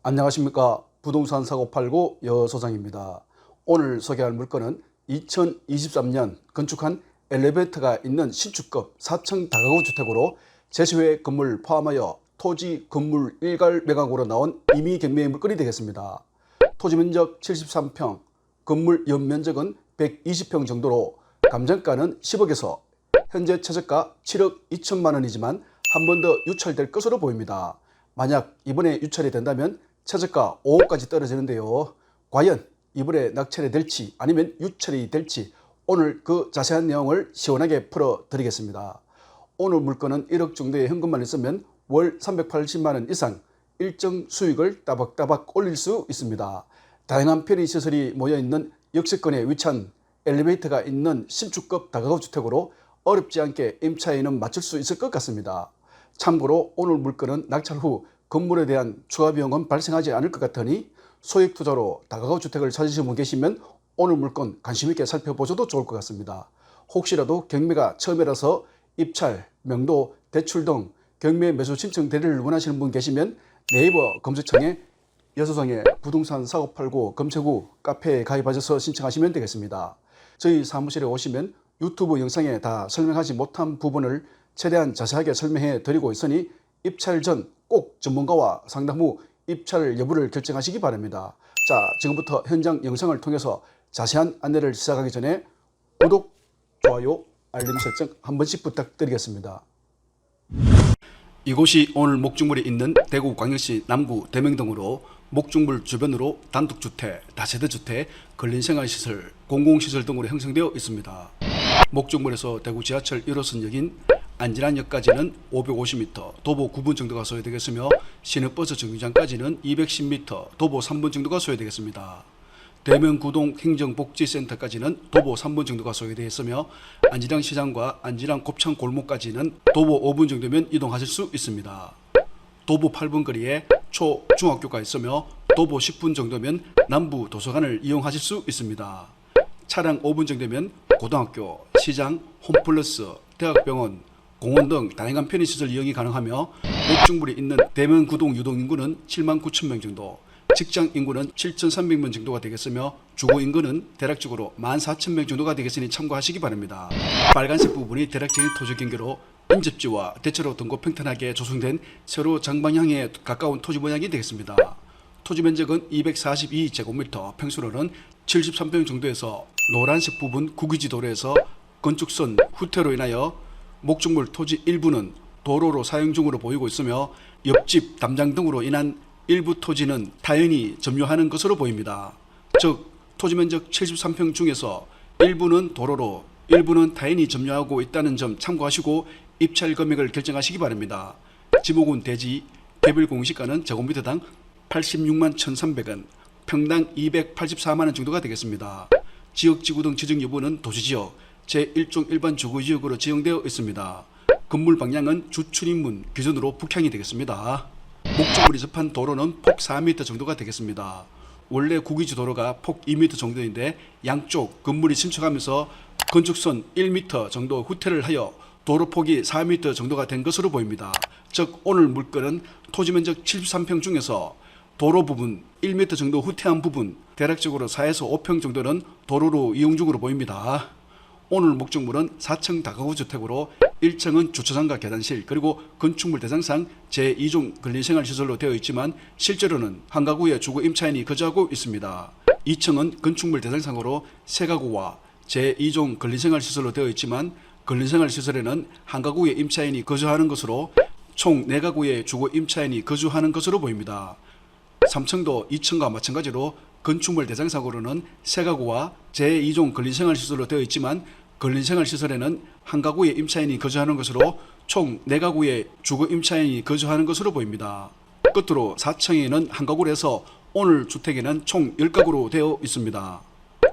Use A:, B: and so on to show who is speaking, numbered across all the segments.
A: 안녕하십니까. 부동산 사고 팔고 여소장입니다. 오늘 소개할 물건은 2023년 건축한 엘리베이터가 있는 신축급 4층 다가구 주택으로 제시회 건물 포함하여 토지 건물 일괄 매각으로 나온 임의 경매의 물건이 되겠습니다. 토지 면적 73평, 건물 연면적은 120평 정도로 감정가는 10억에서 현재 최저가 7억 2천만 원이지만 한 번 더 유찰될 것으로 보입니다. 만약 이번에 유찰이 된다면 최저가 5억까지 떨어지는데요. 과연 이번에 낙찰이 될지 아니면 유찰이 될지 오늘 그 자세한 내용을 시원하게 풀어드리겠습니다. 오늘 물건은 1억 정도의 현금만 있으면 월 380만 원 이상 일정 수익을 따박따박 올릴 수 있습니다. 다양한 편의시설이 모여있는 역세권에 위치한 엘리베이터가 있는 신축급 다가구 주택으로 어렵지 않게 임차인은 맞출 수 있을 것 같습니다. 참고로 오늘 물건은 낙찰 후 건물에 대한 추가 비용은 발생하지 않을 것 같으니 소액 투자로 다가구 주택을 찾으시는 분 계시면 오늘 물건 관심 있게 살펴보셔도 좋을 것 같습니다. 혹시라도 경매가 처음이라서 입찰, 명도, 대출 등 경매 매수 신청 대리를 원하시는 분 계시면 네이버 검색창에 여소장의 부동산 사고 팔고 검색 후 카페에 가입하셔서 신청하시면 되겠습니다. 저희 사무실에 오시면 유튜브 영상에 다 설명하지 못한 부분을 최대한 자세하게 설명해 드리고 있으니 입찰 전 꼭 전문가와 상담 후 입찰 여부를 결정하시기 바랍니다. 자, 지금부터 현장 영상을 통해서 자세한 안내를 시작하기 전에 구독, 좋아요, 알림 설정 한 번씩 부탁드리겠습니다. 이곳이 오늘 목중물이 있는 대구광역시 남구 대명동으로 목중물 주변으로 단독주택, 다세대주택, 근린생활시설, 공공시설 등으로 형성되어 있습니다. 목중물에서 대구 지하철 1호선역인 안진안역까지는 550m, 도보 9분 정도가 소요되겠으며 시내버스 정류장까지는 210m, 도보 3분 정도가 소요되겠습니다. 대명구동 행정복지센터까지는 도보 3분 정도가 소요되어 있으며 안진양 시장과 안진양 곱창 골목까지는 도보 5분 정도면 이동하실 수 있습니다. 도보 8분 거리에 초, 중학교가 있으며 도보 10분 정도면 남부 도서관을 이용하실 수 있습니다. 차량 5분 정도면 고등학교, 시장, 홈플러스, 대학병원, 공원 등 다양한 편의시설 이용이 가능하며 목중물이 있는 대명구동 유동인구는 7만 9천 명 정도, 직장 인구는 7,300명 정도가 되겠으며 주거 인구는 대략적으로 14,000명 정도가 되겠으니 참고하시기 바랍니다. 빨간색 부분이 대략적인 토지 경계로 인접지와 대체로 등고 평탄하게 조성된 세로 장방향에 가까운 토지 모양이 되겠습니다. 토지 면적은 242제곱미터, 평수로는 73평 정도에서 노란색 부분 국유지 도로에서 건축선 후퇴로 인하여 목중물 토지 일부는 도로로 사용 중으로 보이고 있으며 옆집 담장 등으로 인한 일부 토지는 타인이 점유하는 것으로 보입니다. 즉 토지 면적 73평 중에서 일부는 도로로 일부는 타인이 점유하고 있다는 점 참고하시고 입찰 금액을 결정하시기 바랍니다. 지목은 대지, 개별 공시가는 제곱미터당 86만 1,300원, 평당 284만 원 정도가 되겠습니다. 지역 지구 등 지정 여부는 도시지역 제1종 일반 주거지역으로 지정되어 있습니다. 건물 방향은 주출입문 기준으로 북향이 되겠습니다. 목적물이 접한 도로는 폭 4m 정도가 되겠습니다. 원래 국유지 도로가 폭 2m 정도인데 양쪽 건물이 침투하면서 건축선 1m 정도 후퇴를 하여 도로폭이 4m 정도가 된 것으로 보입니다. 즉 오늘 물건은 토지면적 73평 중에서 도로 부분 1m 정도 후퇴한 부분 대략적으로 4에서 5평 정도는 도로로 이용 중으로 보입니다. 오늘 목적물은 4층 다가구 주택으로 1층은 주차장과 계단실 그리고 건축물 대상상 제2종 근린생활시설로 되어 있지만 실제로는 한 가구에 주거 임차인이 거주하고 있습니다. 2층은 건축물 대상상으로 세 가구와 제2종 근린생활시설로 되어 있지만 근린생활시설에는 한 가구에 임차인이 거주하는 것으로 총 4가구의 주거 임차인이 거주하는 것으로 보입니다. 3층도 2층과 마찬가지로 건축물 대상상으로는 세 가구와 제2종 근린생활시설로 되어 있지만 근린생활시설에는 한 가구의 임차인이 거주하는 것으로 총 4가구의 주거 임차인이 거주하는 것으로 보입니다. 끝으로 4층에는 한 가구에서 오늘 주택에는 총 10가구로 되어 있습니다.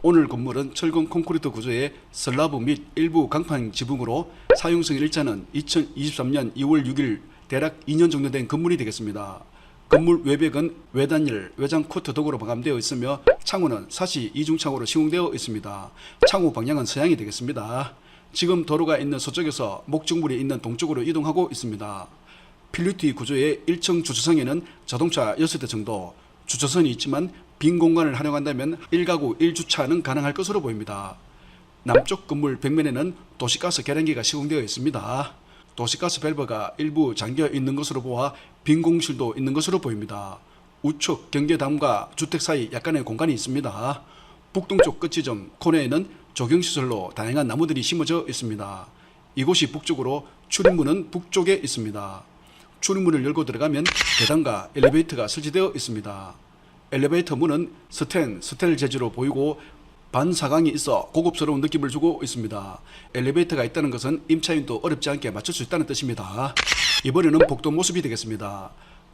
A: 오늘 건물은 철근 콘크리트 구조의 슬라브 및 일부 강판 지붕으로 사용성 일자는 2023년 2월 6일 대략 2년 정도 된 건물이 되겠습니다. 건물 외벽은 외단열, 외장 코트 등으로 마감되어 있으며 창호는 사시 이중창호로 시공되어 있습니다. 창호 방향은 서양이 되겠습니다. 지금 도로가 있는 서쪽에서 목중물이 있는 동쪽으로 이동하고 있습니다. 필리티 구조의 1층 주차장에는 자동차 6대 정도, 주차선이 있지만 빈 공간을 활용한다면 1가구 1주차는 가능할 것으로 보입니다. 남쪽 건물 벽면에는 도시가스 계량기가 시공되어 있습니다. 도시가스 밸브가 일부 잠겨 있는 것으로 보아 빈 공실도 있는 것으로 보입니다. 우측 경계담과 주택 사이 약간의 공간이 있습니다. 북동쪽 끝지점 코너에는 조경시설로 다양한 나무들이 심어져 있습니다. 이곳이 북쪽으로 출입문은 북쪽에 있습니다. 출입문을 열고 들어가면 계단과 엘리베이터가 설치되어 있습니다. 엘리베이터 문은 스테일 재질로 보이고 반사광이 있어 고급스러운 느낌을 주고 있습니다. 엘리베이터가 있다는 것은 임차인도 어렵지 않게 맞출 수 있다는 뜻입니다. 이번에는 복도 모습이 되겠습니다.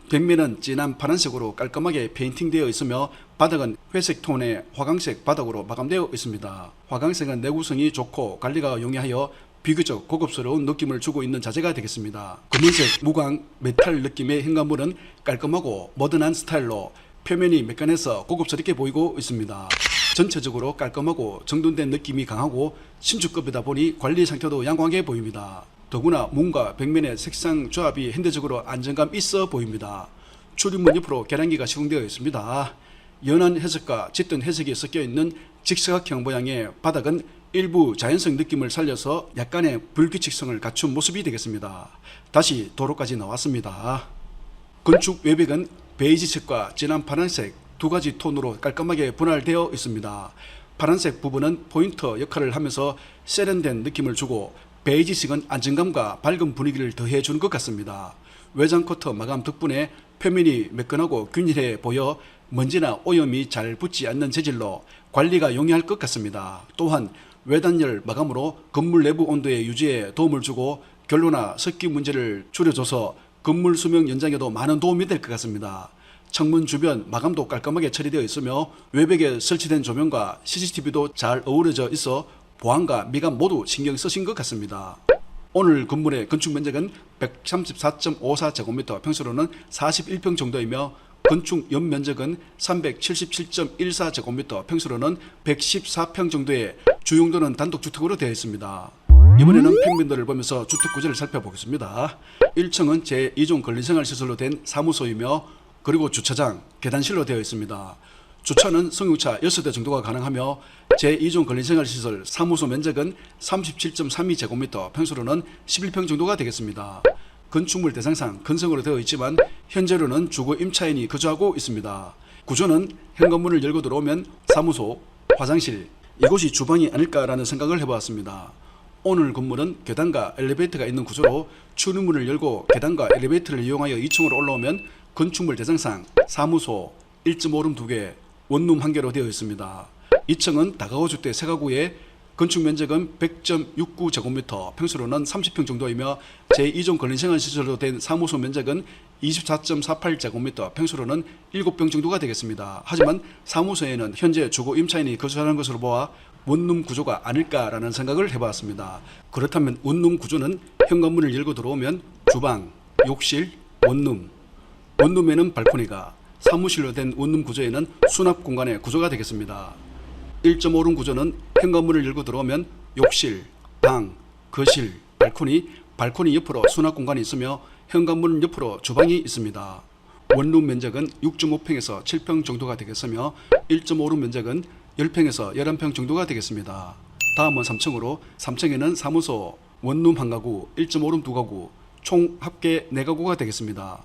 A: 벽면은 진한 파란색으로 깔끔하게 페인팅되어 있으며 바닥은 회색 톤의 화강색 바닥으로 마감되어 있습니다. 화강색은 내구성이 좋고 관리가 용이하여 비교적 고급스러운 느낌을 주고 있는 자재가 되겠습니다. 검은색 무광 메탈 느낌의 현관문은 깔끔하고 모던한 스타일로 표면이 매끈해서 고급스럽게 보이고 있습니다. 전체적으로 깔끔하고 정돈된 느낌이 강하고 신축급이다 보니 관리 상태도 양호하게 보입니다. 더구나 문과 벽면의 색상 조합이 현대적으로 안정감 있어 보입니다. 출입문 옆으로 계량기가 시공되어 있습니다. 연한 회색과 짙은 회색이 섞여 있는 직사각형 모양의 바닥은 일부 자연성 느낌을 살려서 약간의 불규칙성을 갖춘 모습이 되겠습니다. 다시 도로까지 나왔습니다. 건축 외벽은 베이지색과 진한 파란색 두 가지 톤으로 깔끔하게 분할되어 있습니다. 파란색 부분은 포인터 역할을 하면서 세련된 느낌을 주고 베이지색은 안정감과 밝은 분위기를 더해주는 것 같습니다. 외장 커터 마감 덕분에 표면이 매끈하고 균일해 보여 먼지나 오염이 잘 붙지 않는 재질로 관리가 용이할 것 같습니다. 또한 외단열 마감으로 건물 내부 온도의 유지에 도움을 주고 결로나 습기 문제를 줄여줘서 건물 수명 연장에도 많은 도움이 될 것 같습니다. 창문 주변 마감도 깔끔하게 처리되어 있으며 외벽에 설치된 조명과 CCTV도 잘 어우러져 있어 보안과 미감 모두 신경 쓰신 것 같습니다. 오늘 건물의 건축 면적은 134.54제곱미터, 평수로는 41평 정도이며 건축 연면적은 377.14제곱미터, 평수로는 114평 정도의 주용도는 단독주택으로 되어 있습니다. 이번에는 평면도를 보면서 주택 구조를 살펴보겠습니다. 1층은 제2종 근린생활시설로 된 사무소이며 그리고 주차장, 계단실로 되어 있습니다. 주차는 승용차 6대 정도가 가능하며 제2종 근린생활시설 사무소 면적은 37.32제곱미터, 평수로는 11평 정도가 되겠습니다. 건축물 대상상 근성으로 되어 있지만 현재로는 주거 임차인이 거주하고 있습니다. 구조는 현관문을 열고 들어오면 사무소, 화장실, 이곳이 주방이 아닐까라는 생각을 해보았습니다. 오늘 건물은 계단과 엘리베이터가 있는 구조로 출입문을 열고 계단과 엘리베이터를 이용하여 2층으로 올라오면 건축물 대상상 사무소 1.5룸 2개, 원룸 1개로 되어 있습니다. 2층은 다가구 주택 3가구에 건축 면적은 100.69제곱미터, 평수로는 30평 정도이며 제2종 근린생활시설로 된 사무소 면적은 24.48제곱미터, 평수로는 7평 정도가 되겠습니다. 하지만 사무소에는 현재 주거 임차인이 거주하는 것으로 보아 원룸 구조가 아닐까라는 생각을 해봤습니다. 그렇다면 원룸 구조는 현관문을 열고 들어오면 주방, 욕실, 원룸, 원룸에는 발코니가, 사무실로 된 원룸 구조에는 수납 공간의 구조가 되겠습니다. 1.5룸 구조는 현관문을 열고 들어오면 욕실, 방, 거실, 발코니 옆으로 수납 공간이 있으며 현관문 옆으로 주방이 있습니다. 원룸 면적은 6.5평에서 7평 정도가 되겠으며 1.5룸 면적은 10평에서 11평 정도가 되겠습니다. 다음은 3층으로 3층에는 사무소, 원룸 1가구, 1.5룸 2가구, 총 합계 4가구가 되겠습니다.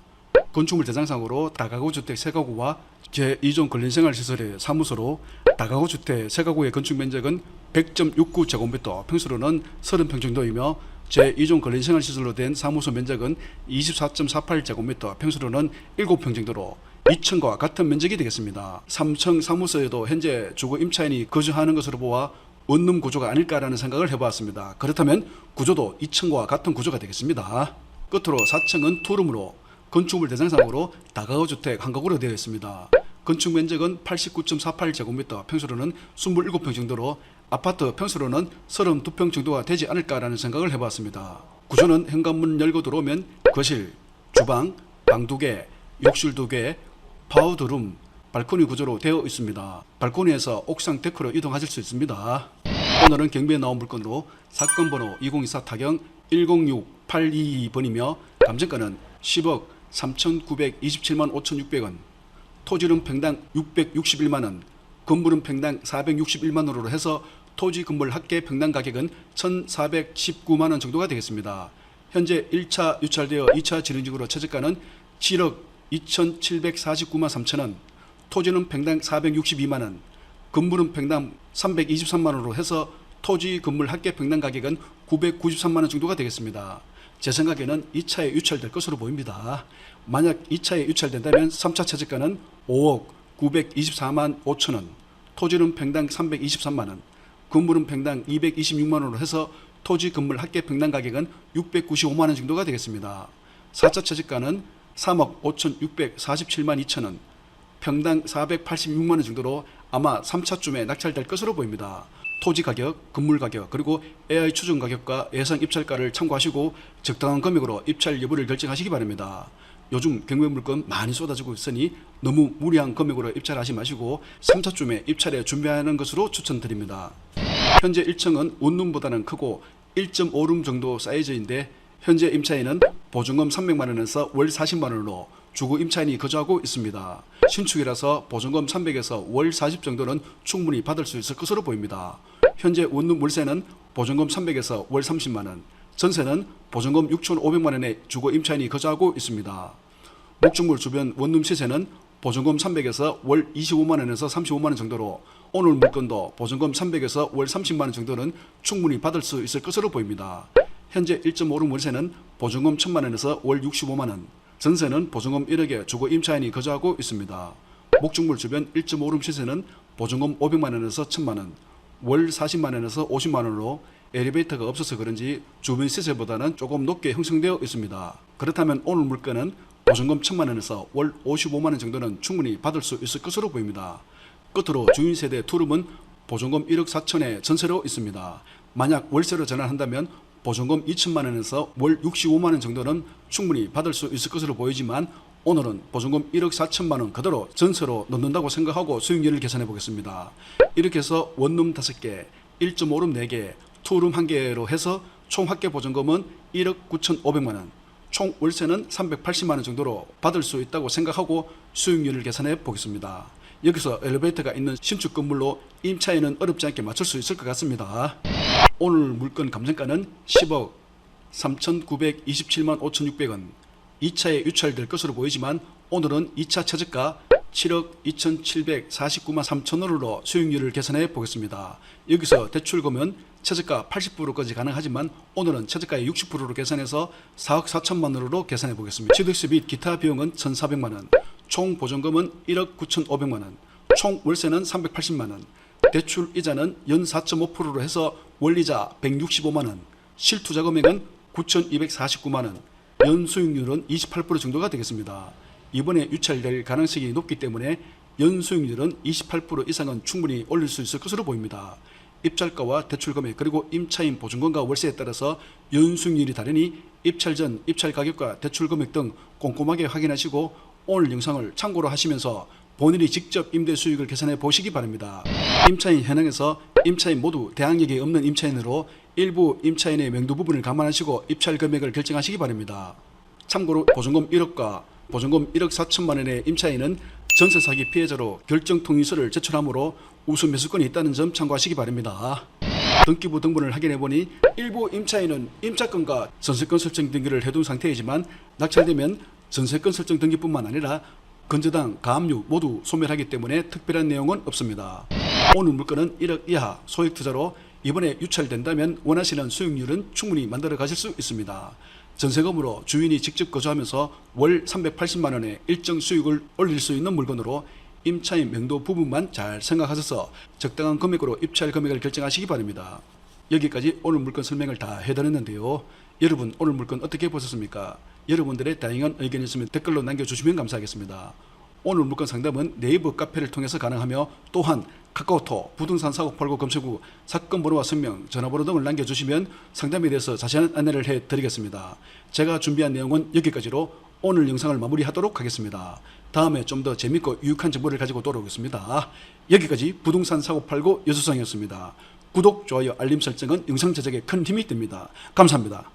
A: 건축물 대상상으로 다가구 주택 3가구와 제2종 근린생활시설의 사무소로 다가구 주택 3가구의 건축 면적은 100.69제곱미터, 평수로는 30평 정도이며 제2종 근린생활시설로 된 사무소 면적은 24.48제곱미터, 평수로는 7평 정도로 2층과 같은 면적이 되겠습니다. 3층 사무소에도 현재 주거 임차인이 거주하는 것으로 보아 원룸 구조가 아닐까라는 생각을 해보았습니다. 그렇다면 구조도 2층과 같은 구조가 되겠습니다. 끝으로 4층은 투룸으로 건축물 대상상으로 다가구 주택 1가구로 되어 있습니다. 건축 면적은 89.48제곱미터, 평수로는 27평 정도로 아파트 평수로는 32평 정도가 되지 않을까라는 생각을 해봤습니다. 구조는 현관문 열고 들어오면 거실, 주방, 방 2개, 욕실 2개, 파우더룸, 발코니 구조로 되어 있습니다. 발코니에서 옥상 데크로 이동하실 수 있습니다. 오늘은 경비에 나온 물건으로 사건 번호 2024 타경 106822번이며 감정가는 10억 3,927만 5,600원, 토지는 평당 661만원, 건물은 평당 461만원으로 해서 토지 건물 합계 평당 가격은 1,419만원 정도가 되겠습니다. 현재 1차 유찰되어 2차 진행중으로 최저가는 7억 2,749만 3천원, 토지는 평당 462만원, 건물은 평당 323만원으로 해서 토지 건물 합계 평당 가격은 993만원 정도가 되겠습니다. 제 생각에는 2차에 유찰될 것으로 보입니다. 만약 2차에 유찰된다면 3차 최저가는 5억 924만 5천원, 토지는 평당 323만원, 건물은 평당 226만원으로 해서 토지 건물 합계 평당 가격은 695만원 정도가 되겠습니다. 4차 최저가는 3억 5,647만 2천원, 평당 486만원 정도로 아마 3차쯤에 낙찰될 것으로 보입니다. 토지 가격, 건물 가격, 그리고 AI 추정 가격과 예상 입찰가를 참고하시고 적당한 금액으로 입찰 여부를 결정하시기 바랍니다. 요즘 경매 물건 많이 쏟아지고 있으니 너무 무리한 금액으로 입찰하지 마시고 3차쯤에 입찰에 준비하는 것으로 추천드립니다. 현재 1층은 원룸보다는 크고 1.5룸 정도 사이즈인데 현재 임차인은 보증금 300만원에서 월 40만원으로 주거 임차인이 거주하고 있습니다. 신축이라서 보증금 300에서 월 40 정도는 충분히 받을 수 있을 것으로 보입니다. 현재 원룸 월세는 보증금 300에서 월 30만원, 전세는 보증금 6,500만원의 주거 임차인이 거주하고 있습니다. 목축물 주변 원룸 시세는 보증금 300에서 월 25만원에서 35만원 정도로 오늘 물건도 보증금 300에서 월 30만원 정도는 충분히 받을 수 있을 것으로 보입니다. 현재 1.5룸 월세는 보증금 1,000만원에서 월 65만원, 전세는 보증금 1억에 주거 임차인이 거주하고 있습니다. 목축물 주변 1.5룸 시세는 보증금 500만원에서 1,000만원, 월 40만원에서 50만원으로 엘리베이터가 없어서 그런지 주변 시세보다는 조금 높게 형성되어 있습니다. 그렇다면 오늘 물건은 보증금 1,000만원에서 월 55만원 정도는 충분히 받을 수 있을 것으로 보입니다. 끝으로 주인세대 투룸은 보증금 1억 4천에 전세로 있습니다. 만약 월세로 전환한다면 보증금 2천만원에서 월 65만원 정도는 충분히 받을 수 있을 것으로 보이지만 오늘은 보증금 1억 4천만원 그대로 전세로 넣는다고 생각하고 수익률을 계산해 보겠습니다. 이렇게 해서 원룸 5개, 1.5룸 4개, 투룸 1개로 해서 총 합계 보증금은 1억 9,500만원, 총 월세는 380만원 정도로 받을 수 있다고 생각하고 수익률을 계산해 보겠습니다. 여기서 엘리베이터가 있는 신축 건물로 임차인은 어렵지 않게 맞출 수 있을 것 같습니다. 오늘 물건 감정가는 10억 3,927만 5,600원, 2차에 유찰될 것으로 보이지만 오늘은 2차 최저가 7억 2,749만 3천원으로 수익률을 계산해 보겠습니다. 여기서 대출금은 최저가 80%까지 가능하지만 오늘은 최저가의 60%로 계산해서 4억 4천만원으로 계산해 보겠습니다. 취득세 및 기타 비용은 1,400만원, 총 보증금은 1억 9,500만원, 총 월세는 380만원, 대출 이자는 연 4.5%로 해서 원리자 165만원, 실투자 금액은 9,249만원, 연 수익률은 28% 정도가 되겠습니다. 이번에 유찰될 가능성이 높기 때문에 연 수익률은 28% 이상은 충분히 올릴 수 있을 것으로 보입니다. 입찰가와 대출 금액 그리고 임차인 보증금과 월세에 따라서 연 수익률이 다르니 입찰 전 입찰 가격과 대출 금액 등 꼼꼼하게 확인하시고 오늘 영상을 참고로 하시면서 본인이 직접 임대 수익을 계산해 보시기 바랍니다. 임차인 현황에서 임차인 모두 대항력이 없는 임차인으로 일부 임차인의 명도 부분을 감안하시고 입찰 금액을 결정하시기 바랍니다. 참고로 보증금 1억과 보증금 1억 4천만원의 임차인은 전세 사기 피해자로 결정 통지서를 제출하므로 우수 매수권이 있다는 점 참고하시기 바랍니다. 등기부 등본을 확인해보니 일부 임차인은 임차권과 전세권 설정 등기를 해둔 상태이지만 낙찰되면 전세권 설정 등기뿐만 아니라 건저당, 가압류 모두 소멸하기 때문에 특별한 내용은 없습니다. 오늘 물건은 1억 이하 소액 투자로 이번에 유찰된다면 원하시는 수익률은 충분히 만들어 가실 수 있습니다. 전세금으로 주인이 직접 거주하면서 월 380만원의 일정 수익을 올릴 수 있는 물건으로 임차인 명도 부분만 잘 생각하셔서 적당한 금액으로 입찰 금액을 결정하시기 바랍니다. 여기까지 오늘 물건 설명을 다 해드렸는데요. 여러분 오늘 물건 어떻게 보셨습니까? 여러분들의 다양한 의견이 있으면 댓글로 남겨주시면 감사하겠습니다. 오늘 물건 상담은 네이버 카페를 통해서 가능하며 또한 카카오톡, 부동산 사고 팔고 검색 후 사건 번호와 성명, 전화번호 등을 남겨주시면 상담에 대해서 자세한 안내를 해드리겠습니다. 제가 준비한 내용은 여기까지로 오늘 영상을 마무리하도록 하겠습니다. 다음에 좀 더 재밌고 유익한 정보를 가지고 돌아오겠습니다. 여기까지 부동산 사고 팔고 여수성이었습니다. 구독, 좋아요, 알림 설정은 영상 제작에 큰 힘이 됩니다. 감사합니다.